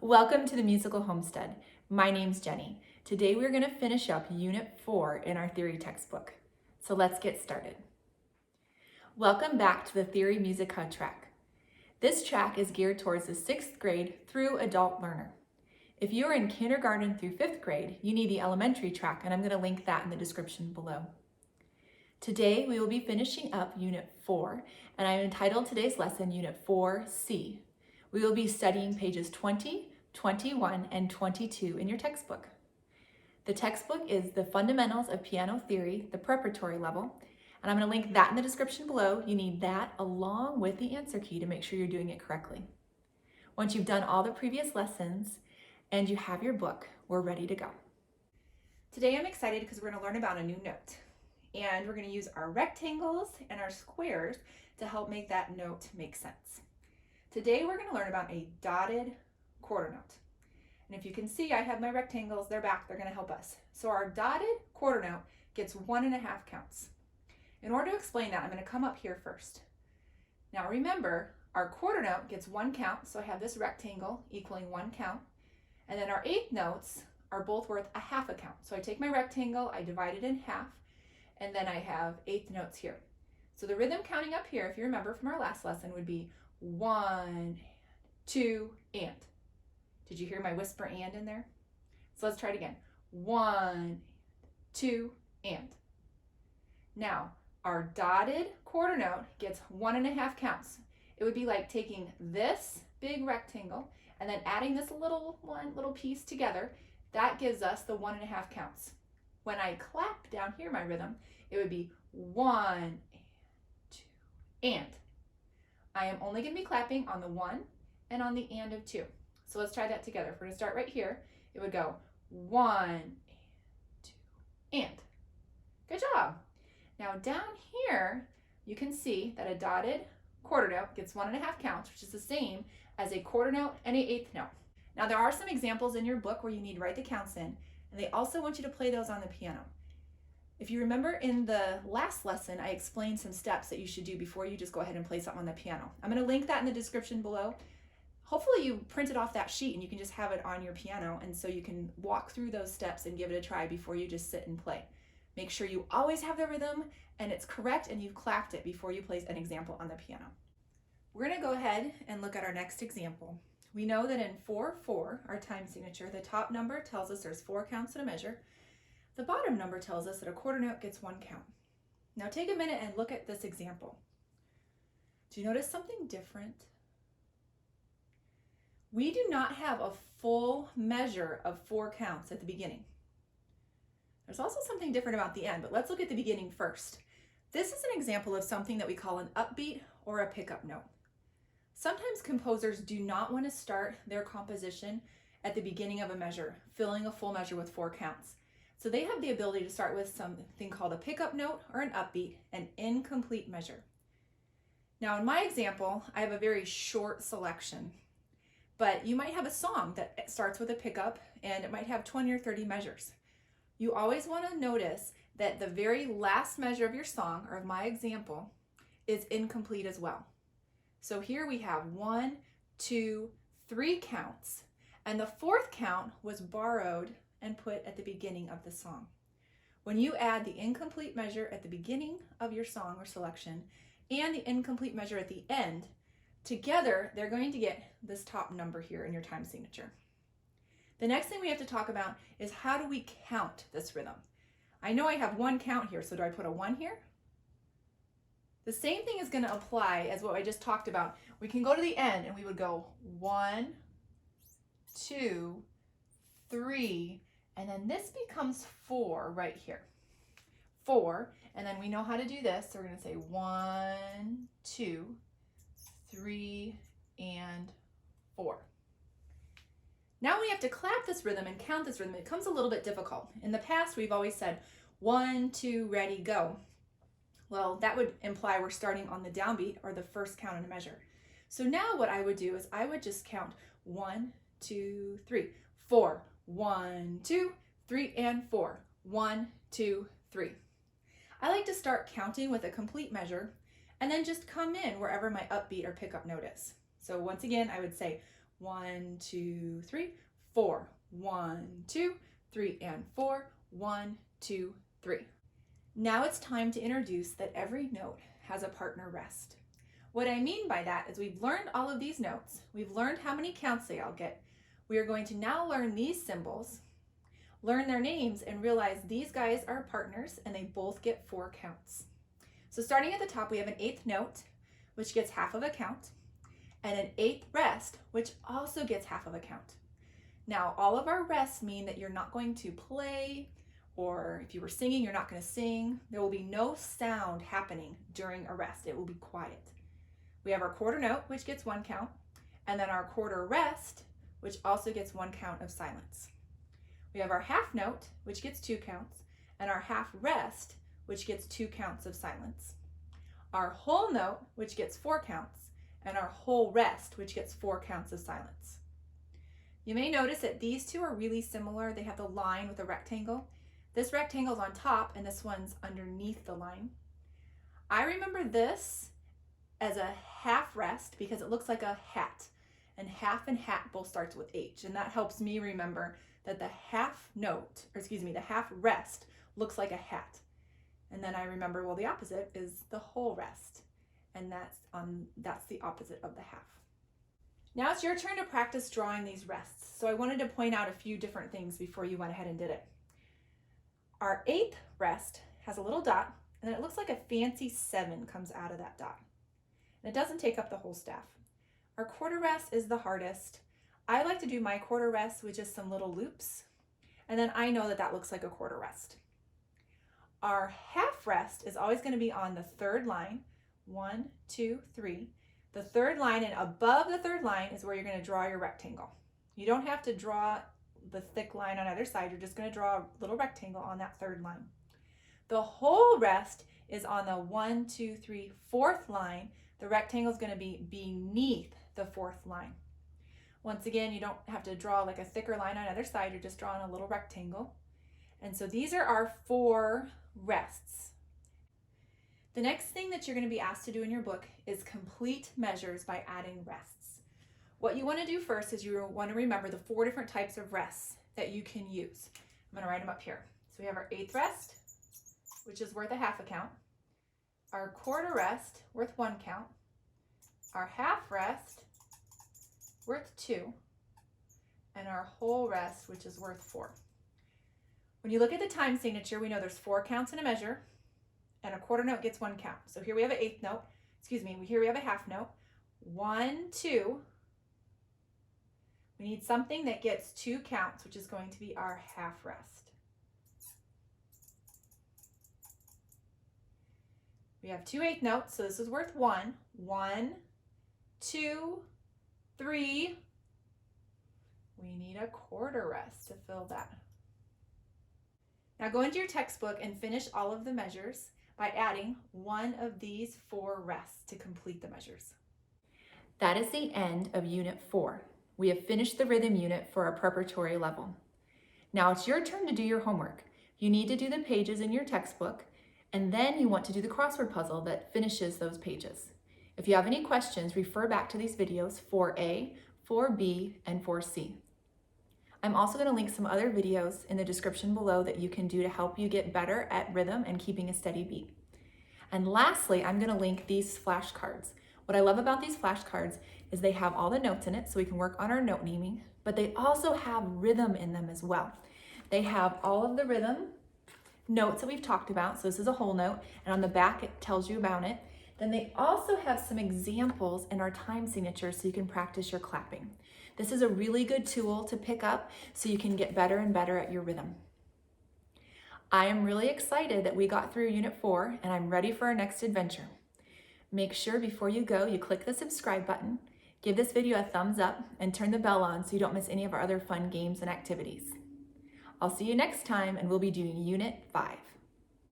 Welcome to the Musical Homestead. My name's Jenny. Today we're going to finish up Unit 4 in our theory textbook. So let's get started. Welcome back to the Theory Musica track. This track is geared towards the 6th grade through adult learner. If you're in kindergarten through 5th grade, you need the elementary track, and I'm going to link that in the description below. Today we will be finishing up Unit 4, and I've entitled today's lesson Unit 4C. We will be studying pages 20, 21, and 22 in your textbook. The textbook is The Fundamentals of Piano Theory, the preparatory level, and I'm going to link that in the description below. You need that along with the answer key to make sure you're doing it correctly. Once you've done all the previous lessons and you have your book, we're ready to go. Today I'm excited because we're going to learn about a new note, and we're going to use our rectangles and our squares to help make that note make sense. Today we're going to learn about a dotted quarter note. And if you can see, I have my rectangles, they're back, they're going to help us. So our dotted quarter note gets 1.5 counts. In order to explain that, I'm going to come up here first. Now remember, our quarter note gets 1 count, so I have this rectangle equaling 1 count. And then our eighth notes are both worth a half a count. So I take my rectangle, I divide it in half, and then I have eighth notes here. So the rhythm counting up here, if you remember from our last lesson, would be 1, 2, and. Did you hear my whisper and in there? So let's try it again. 1, 2, and. Now, our dotted quarter note gets 1.5 counts. It would be like taking this big rectangle and then adding this little piece together. That gives us the 1.5 counts. When I clap down here, my rhythm, it would be 1, 2, and. I am only going to be clapping on the 1 and on the and of 2. So let's try that together. If we're going to start right here, it would go 1, 2, and. Good job. Now down here, you can see that a dotted quarter note gets 1.5 counts, which is the same as a quarter note and an eighth note. Now there are some examples in your book where you need to write the counts in, and they also want you to play those on the piano. If you remember in the last lesson, I explained some steps that you should do before you just go ahead and play something on the piano. I'm going to link that in the description below. Hopefully you printed off that sheet and you can just have it on your piano, and so you can walk through those steps and give it a try before you just sit and play. Make sure you always have the rhythm and it's correct and you've clapped it before you play an example on the piano. We're going to go ahead and look at our next example. We know that in 4/4, our time signature, the top number tells us there's 4 counts in a measure. The bottom number tells us that a quarter note gets 1 count. Now take a minute and look at this example. Do you notice something different? We do not have a full measure of 4 counts at the beginning. There's also something different about the end, but let's look at the beginning first. This is an example of something that we call an upbeat or a pickup note. Sometimes composers do not want to start their composition at the beginning of a measure, filling a full measure with 4 counts. So they have the ability to start with something called a pickup note or an upbeat, an incomplete measure. Now in my example, I have a very short selection, but you might have a song that starts with a pickup and it might have 20 or 30 measures. You always want to notice that the very last measure of your song, or of my example, is incomplete as well. So here we have 1, 2, 3 counts, and the 4th count was borrowed and put at the beginning of the song. When you add the incomplete measure at the beginning of your song or selection and the incomplete measure at the end, together they're going to get this top number here in your time signature. The next thing we have to talk about is how do we count this rhythm? I know I have 1 count here, so do I put a 1 here? The same thing is going to apply as what I just talked about. We can go to the end and we would go 1, 2, 3, and then this becomes 4 right here. 4, and then we know how to do this, so we're going to say 1, 2, 3, and 4. Now we have to clap this rhythm and count this rhythm. It becomes a little bit difficult. In the past, we've always said 1, 2, ready, go. Well, that would imply we're starting on the downbeat or the first count in a measure. So now what I would do is I would just count 1, 2, 3, 4. 1, 2, 3, and 4. 1, 2, 3. I like to start counting with a complete measure and then just come in wherever my upbeat or pickup note is. So once again, I would say 1, 2, 3, 4. 1, 2, 3, and 4. 1, 2, 3. Now it's time to introduce that every note has a partner rest. What I mean by that is we've learned all of these notes. We've learned how many counts they all get. We are going to now learn these symbols, learn their names, and realize these guys are partners and they both get 4 counts. So starting at the top, we have an 8th note, which gets half of a count, and an 8th rest, which also gets half of a count. Now, all of our rests mean that you're not going to play, or if you were singing, you're not going to sing. There will be no sound happening during a rest. It will be quiet. We have our quarter note, which gets 1 count, and then our quarter rest, which also gets 1 count of silence. We have our half note, which gets 2 counts, and our half rest, which gets 2 counts of silence. Our whole note, which gets 4 counts, and our whole rest, which gets 4 counts of silence. You may notice that these two are really similar. They have the line with a rectangle. This rectangle is on top, and this one's underneath the line. I remember this as a half rest because it looks like a hat, and half and hat both starts with H, and that helps me remember that the half note, or excuse me, the half rest looks like a hat. And then I remember, well, the opposite is the whole rest, and that's the opposite of the half. Now it's your turn to practice drawing these rests. So I wanted to point out a few different things before you went ahead and did it. Our 8th rest has a little dot, and then it looks like a fancy 7 comes out of that dot. And it doesn't take up the whole staff. Our quarter rest is the hardest. I like to do my quarter rest with just some little loops, and then I know that that looks like a quarter rest. Our half rest is always going to be on the 3rd line, 1, 2, 3. The 3rd line, and above the 3rd line is where you're going to draw your rectangle. You don't have to draw the thick line on either side. You're just going to draw a little rectangle on that 3rd line. The whole rest is on the 1, 2, 3, 4th line. The rectangle is going to be beneath the 4th line. Once again, you don't have to draw like a thicker line on either side. You're just drawing a little rectangle. And so these are our 4 rests. The next thing that you're going to be asked to do in your book is complete measures by adding rests. What you want to do first is you want to remember the 4 different types of rests that you can use. I'm going to write them up here. So we have our 8th rest, which is worth a half a count. Our quarter rest, worth 1 count. Our half rest, worth 2. And our whole rest, which is worth 4. When you look at the time signature, we know there's 4 counts in a measure, and a quarter note gets 1 count. So here we have an 8th note, here we have a half note. 1, 2. We need something that gets 2 counts, which is going to be our half rest. We have 2 8th notes, so this is worth 1. 1, 2, 3. We need a quarter rest to fill that. Now go into your textbook and finish all of the measures by adding one of these 4 rests to complete the measures. That is the end of Unit 4. We have finished the rhythm unit for our preparatory level. Now it's your turn to do your homework. You need to do the pages in your textbook, and then you want to do the crossword puzzle that finishes those pages. If you have any questions, refer back to these videos 4A, 4B, and 4C. I'm also going to link some other videos in the description below that you can do to help you get better at rhythm and keeping a steady beat. And lastly, I'm going to link these flashcards. What I love about these flashcards is they have all the notes in it so we can work on our note naming, but they also have rhythm in them as well. They have all of the rhythm notes that we've talked about. So this is a whole note, and on the back it tells you about it. Then they also have some examples in our time signature so you can practice your clapping. This is a really good tool to pick up so you can get better and better at your rhythm. I am really excited that we got through Unit 4 and I'm ready for our next adventure. Make sure before you go, you click the subscribe button, give this video a thumbs up, and turn the bell on so you don't miss any of our other fun games and activities. I'll see you next time, and we'll be doing Unit 5.